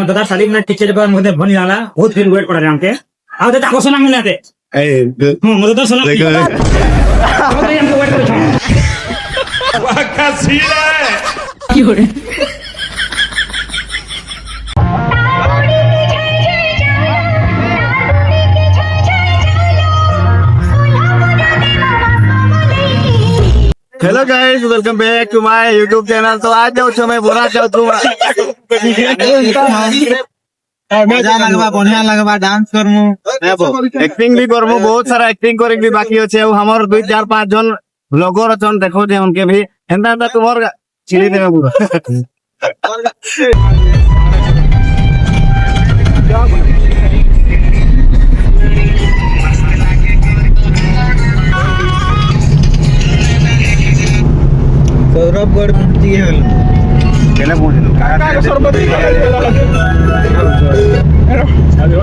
दादा साली में टीचर पर मुझे बनी डाला बहुत फिर वेट पड़ा हमके आओ तो ताको सुना मिलते मुझे तो सुना हमको वेट करो वाह क्या सीन है क्यों रे hello guys welcome back to my YouTube channel. तो आज जाऊँ छो मैं बोरा जाऊँ तू मजा लगबा बढ़िया लगबा डांस करमु एक्टिंग भी करमु बहुत सारा एक्टिंग करे भी बाकी होचे हमर 2 4 5 जन ब्लॉगर अछन देखो जे उनके भी हेंदा हेंदा तुमर चिड़ी देबे पूरा सौरभगढ़ पहुंची है केले पहुंच लो काका सरबत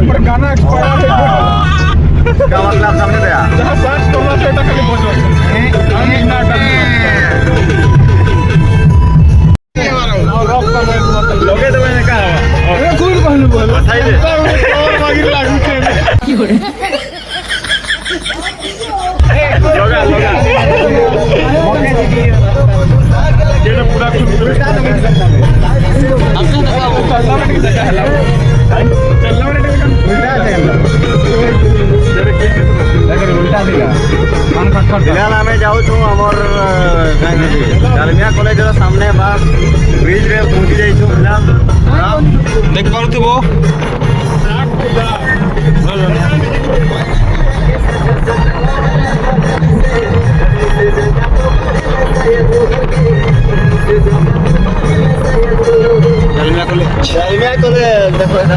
पर गाना एक्सपायर का मतलब समझ गया जहां सर्च करना से এটা খালি বসো लोगे तो मैंने कहा अरे कौन कहलु बोल बताई दे और मागिर लागू छे की हो रे लोगा लोगा ये तो पूरा कुछ उल्टा नहीं सकता आपने देखा वो चलना में देखा है चलना में देखा उल्टा है जरे के अगर उल्टा दिला कान खटखट दिला में जाऊ छु हमर डालमिया कॉलेज रो सामने बा ब्रिज रे पहुंची जाई छु फिलहाल देख पारुथिबो डालमिया कॉलेज देखो एटा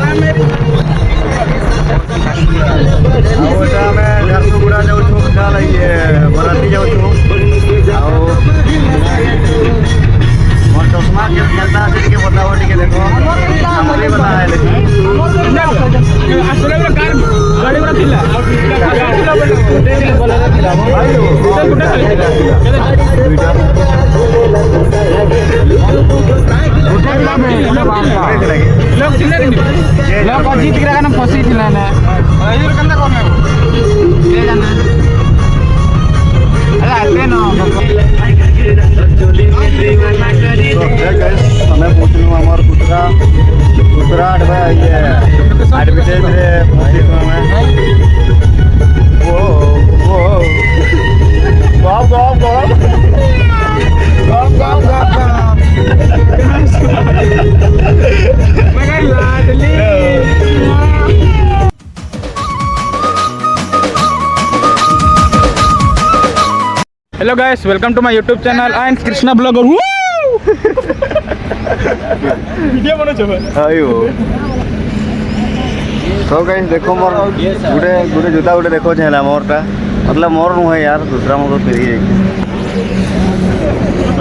में झारसुगुड़ा जाऊ छु फिलहाल ये बराती जाऊ छु आओ मोर चश्मा के केता से के बताओ ठीक देखो हमरे बता है लेकिन असले कार गाड़ी बड़ा थिला देखले बोला थिला भाई गुटा खाली लोग चिल्ला रे लोग जीत गिरा ना फसी थिला ना अइर कंदा कोन ले जाना अरे आते ना हमें पूछलू हमार कुतरा अडवा ये एडवर्टाइज रे पूछलू हमें वो गाँव मैं लाडली hello guys welcome to my YouTube channel and Krishna blogger video बनो छबे आयो तो गाइस देखो मोर गुडे जूता गुडे देखो छला मोरटा मतलब मोर नु है यार दूसरा मोर फेरी है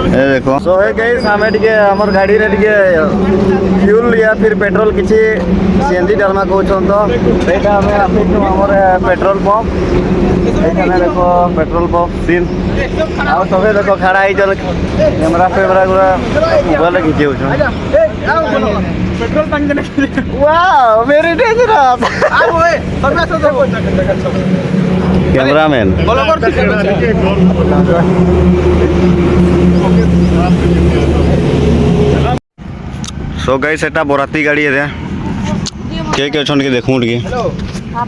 ए देखो सो है गाइस हमें टिके हमर गाड़ी रे टिके फ्यूल या फिर पेट्रोल किछि सीएनजी डालमा को छन तो एटा हमें आपिनु हमर पेट्रोल पंप एखाने देखो पेट्रोल पंप सीन आओ सबे देखो खड़ा आई चल कैमरा गुरा गले खींचे हो पेट्रोल टंक देने के लिए वाओ मेरी डेंजरस आओ ओए सबसे अच्छा देखो कैमरामैन ब्लॉगर सो गाइस एटा बोराती गाड़ी है के छन के देखूं टिके हेलो हां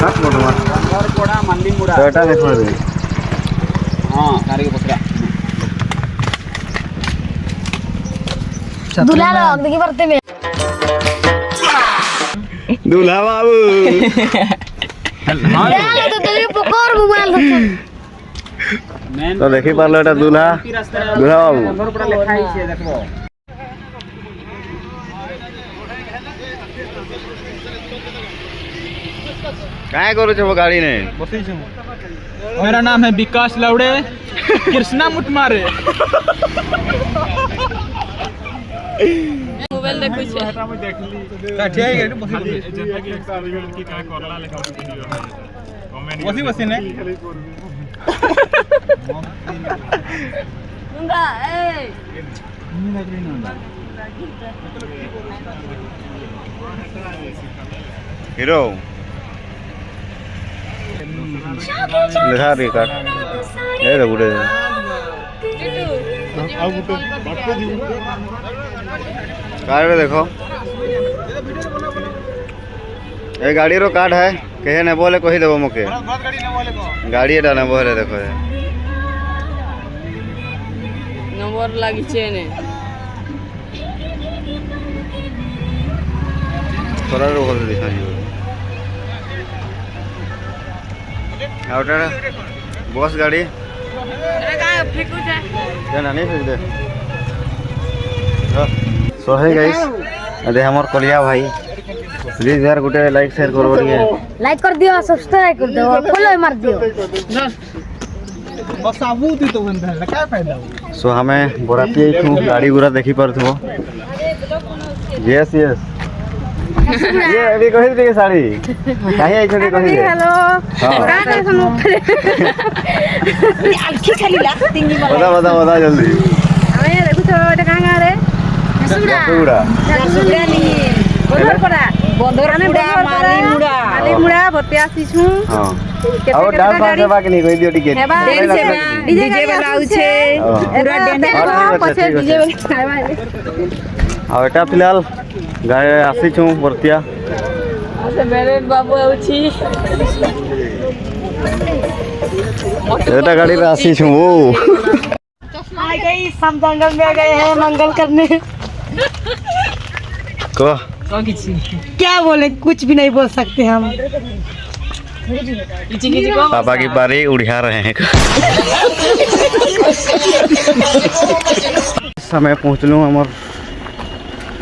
सात मोटवा और कोड़ा मंडी मुड़ा तो एटा देखो रे हां कार के पकड़ा दूल्हा लोग देखी पड़ते में दूल्हा बाबू तो तेरे पकड़ मोबाइल तो देखी पारलो एटा दूल्हा बाबू नंबर पर लिखा है छे देखबो काय करू छो गाड़ी ने बसै छो मेरा नाम है विकास लवड़े कृष्णा मुटमारे मोबाइल देखै छै काठिया है बसी बसी ने मुंगा ए हीरो लिखा रिकॉर्ड ये रे गुडे कार्ड देखो ये गाड़ी रो कार्ड है कहे ने बोले कही देबो मके गाड़ी एटा ने बोले देखो नंबर लागि छै ने थोड़ा रो कर दिखा जी आउटा बस गाड़ी अरे का फेकु छै जाना नहीं फेंक दे सो है गाइस अरे हमर कलिया भाई प्लीज यार गुटे लाइक शेयर करो बढ़िया लाइक कर दियो सब्सक्राइब कर दियो और फॉलो मार दियो बस आबू दी तो बंद है क्या फायदा सो हमें बोराती छु गाड़ी गुरा देखी परथबो यस यस ये अभी कहि दे साड़ी काहे आई छडी कहि दे हेलो का टेंशन ऊपर आखी खाली लास्टिंग बता जल्दी हमें देखु तो एटा कांगा रे सुड़ा सुड़ा नहीं बंदर माली मुड़ा भते आसी छु हां और डांस बाजे बाकी नहीं कोई दियो टिकट डीजे वाला आउ छे पूरा डांस पछे डीजे वाला और एटा फिलहाल गाय आसी छु बरतिया से मेरे बाबू आउ छी एटा गाड़ी रे आसी छु ओ आ गई हम जंगल में गए हैं मंगल करने को क्या बोले कुछ भी नहीं बोल सकते हम पापा की बारी उड़ा रहे हैं समय पहुँचलू हमर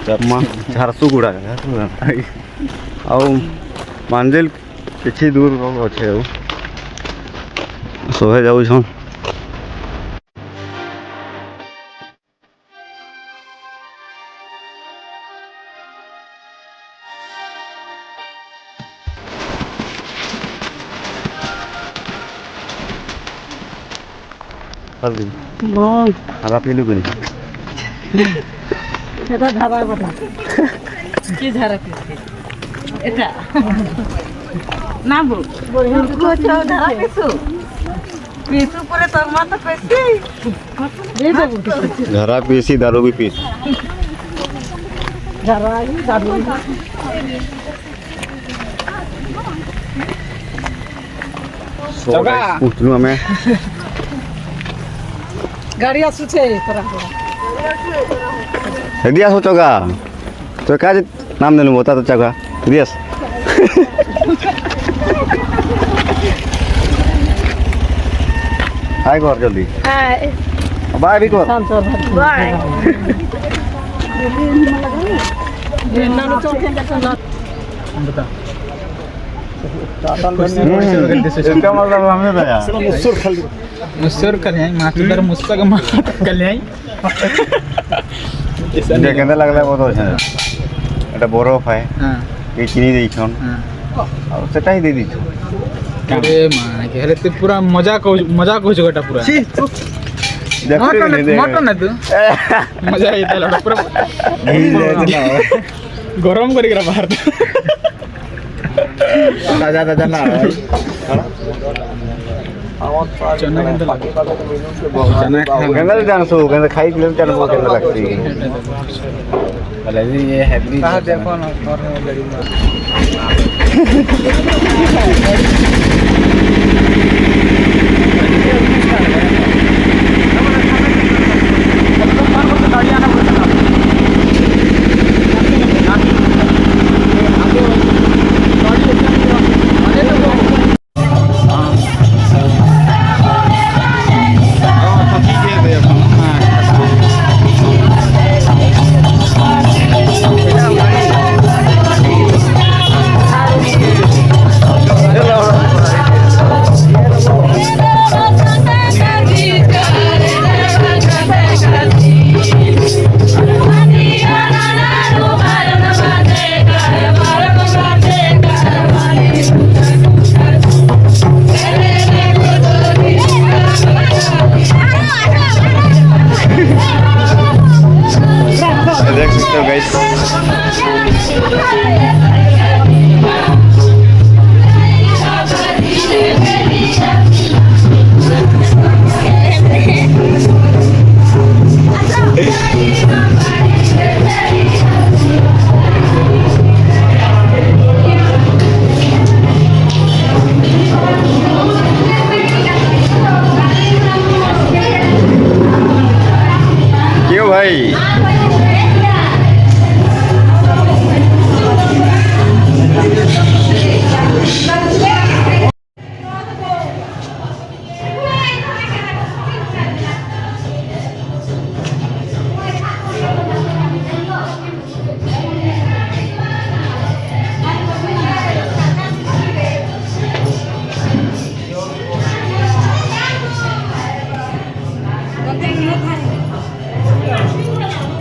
झारसुगुड़ा आउ मंजिल किछि दूर अच्छे सोहे जाऊ छन हरा पीलू कि এটা ধারা কথা की धारा এটা না বল को छौ ধারা केसु केसु परे तोर मा तो कैसे दे बाबू घरा पीसी दारू भी पीस ধারা दारू पूछलू हमें गाड़ी आसु छे तोरा दिया सोचोगा तो का नाम देलू बता तो चगा दियस हाय कर जल्दी हाय बाय भी कर बाय इसका मतलब हमें बताया मुसर कल्याई मातुदर मुसक मात कल्याई ये केंदा लगला बहुत अच्छा এটা বরফ है हां ये चिनी देई छन और सेटा ही दे दी छन अरे मां के हेले ते पूरा मजाक हो जगटा पूरा मटन ना तू मजा आई तला पूरा गरम करी करा बाहर ताजा ना चना केंदा जान सो केंदा खाई किलो चना वो केंदा लगती भले ये हैवी कहां देखो ना और गाड़ी ভাই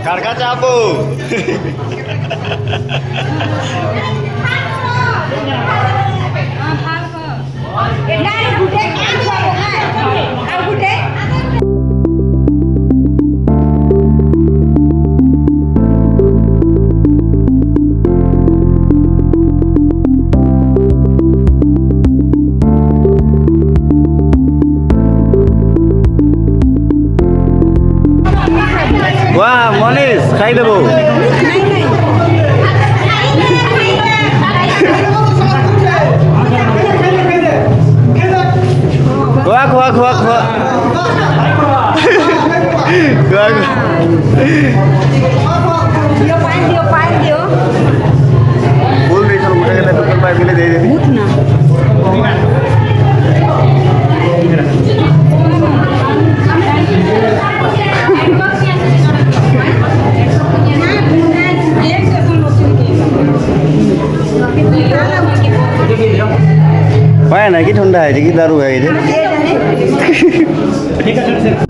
কার কাছে আপু বাহ মনীষ খাই দেবো খোয়া খোয়া খোয়া খোয়া খোয়া बोल रही चलो मुझे कहता है पाइप ले दे दे पाया ना कि ठंडा है कि दारू है इधर ठीक है सर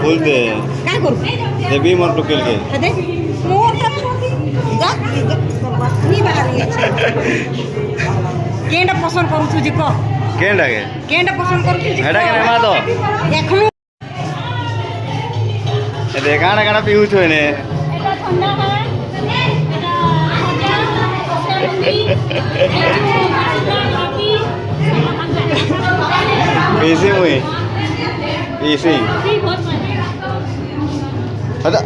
बोलते देवी मोर टुकेल के केंडा पसंद करू तुझे को केंडा के केंडा पसंद करू तुझे हेडा के मा तो एखनु ए देखाना काना पीऊ छो ने এটা ঠান্ডা হয় पीसी मुई PC ada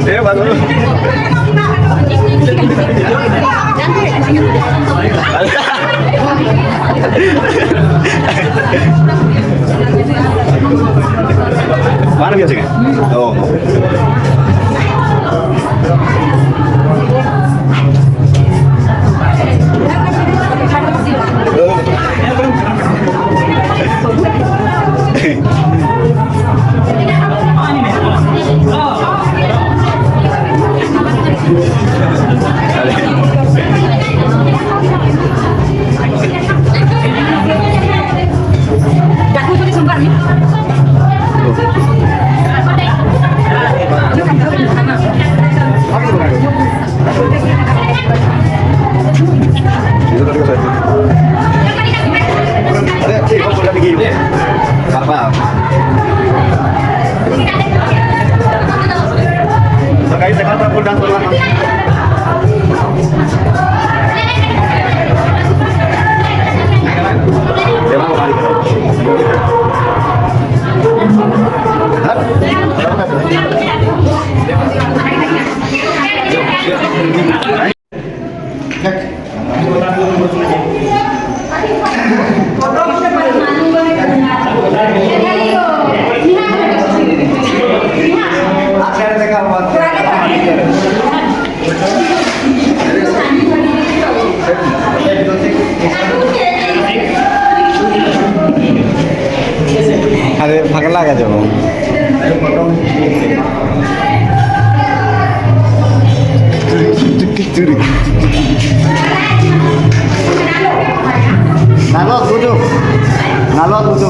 eh baru mana biasanya oh अरे फाँका लगा जब नालो तुझो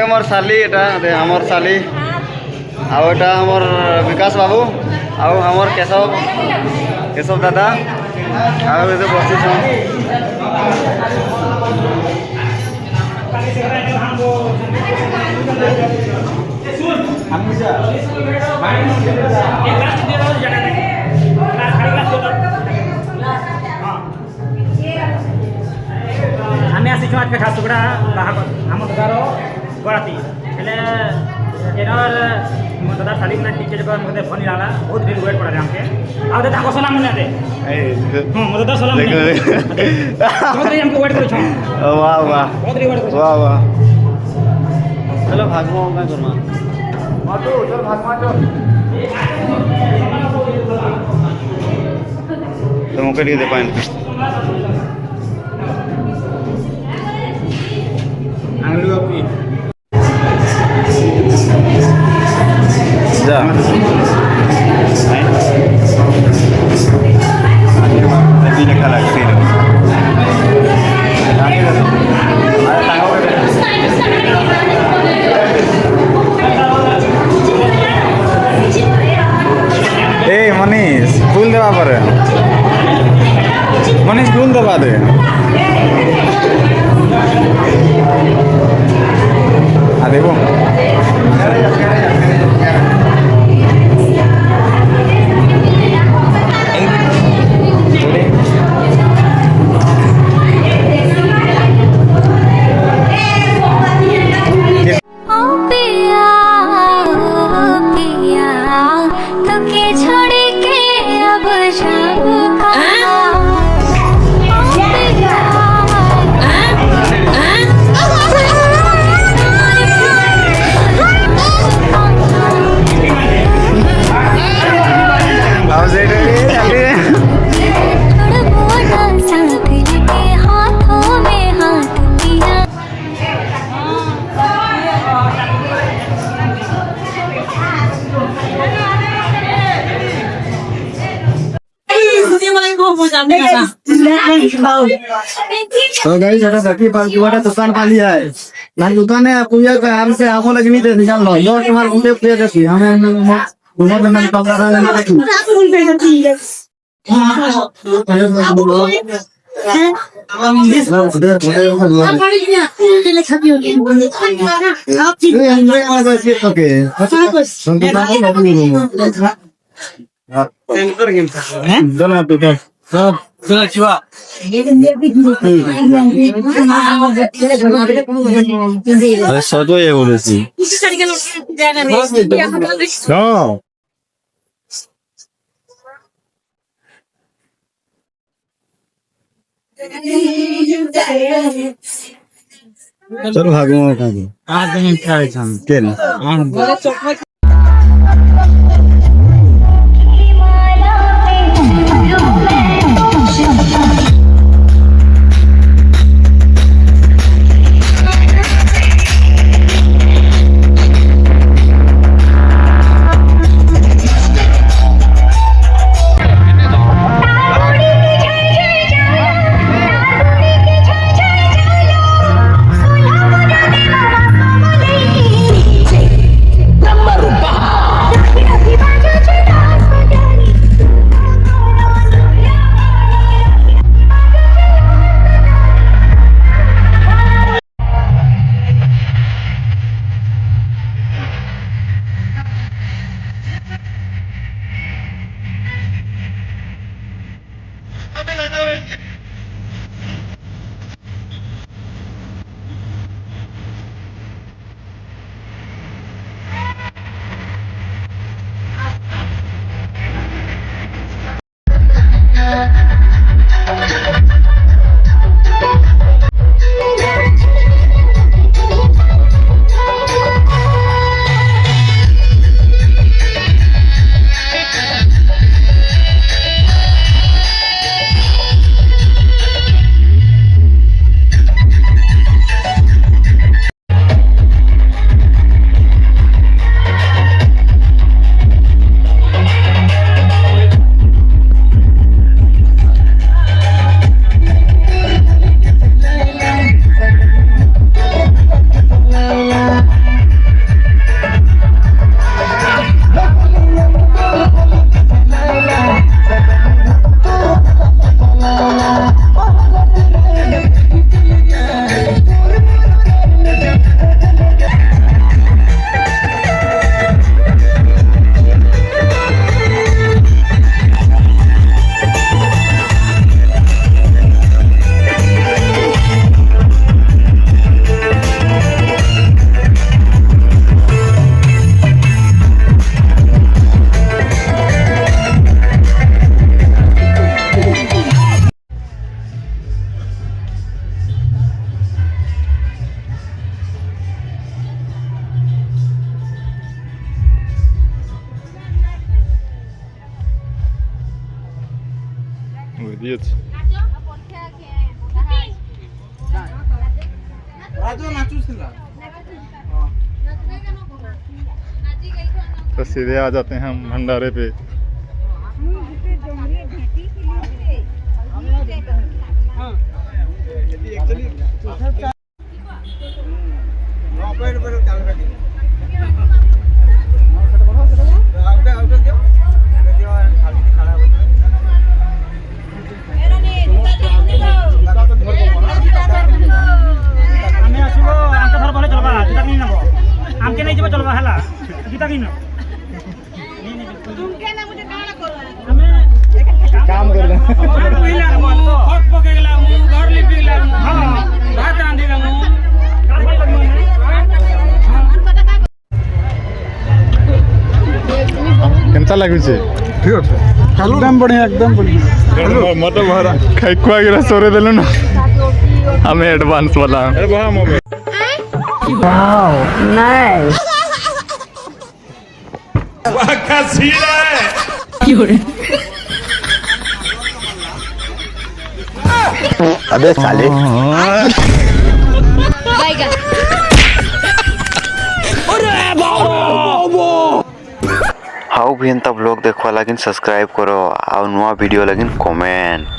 दे मोर साली एटा दे हमर साली आउ एटा हमर विकास बाबू आउ हमर केशव दादा आउ एते बसी छन ଆମେ ଆସିଛୁ ଆଜକେ ଝାରସୁଗୁଡ଼ା ଆମ ଦାଦାର ଗଳାତି ହେଲେ ଏନର ମୋ ଦାଦା ଶାଢ଼ୀ ନା ଟିକେ ଯାକ ମୋତେ ଭଲ ଲାଗଲା ବହୁତ ଦିନ ୱେଟ୍ କରାରେ ଆମକେ ଆଉ ତାଙ୍କ ସଲାମ ନେତେ ହଁ ମୋ ଦାଦା ସଲାମ ବହୁତ ଆମକୁ ୱେଟ୍ କରୁଛ वाह वाह ବହୁତ ୱେଟ୍ କରୁଛ वाह वाह चलो भागमा का करमा माटू चल भागमा चल तो मुके दे पाइन आंगली अपनी जा अभी देखा लगती है ए मनीष फूल देवा पर मनीष फूल देवा दे आ देखो तो गाइस এটা দেখি বালকিওয়াটা দোকান খালি है ना दुकान है पूजा का हमसे आंखों लगी नहीं दे जान लो यो तुम्हारे मुंडे पूजा देखी हमें घुमा देना कमरा रहने देखी सतो ये बोले सी चलो भागो आज दिन खाए हम तेल Number দিয়েছে तो सीधे आ जाते हैं हम भंडारे पे। ଆମେ ଆସିବ ଆଙ୍କ ଥର ଭଲ ଚଲବା ଜୁତା କିଣି ନବ ଆମକେ ନେଇ ଯିବ ଚଲବା ହେଲା ଜୁତା କିଣି ନବ ଆମେ काम कर रहे हैं हट पके गेला मु घर लिपि गेला हां भात रांधि गेला मु काम कर केनता लाଗୁଛି ठीक है एकदम बढ़िया एकदम बढ़िया मत भरा खाई खुआ गिरा सोरे देलु ना हमें एडवांस वाला अरे बहा मोबाइल अबे साले हाउ भी ब्लॉग देखवा लगिन सब्सक्राइब करो और नया वीडियो लगिन कमेंट।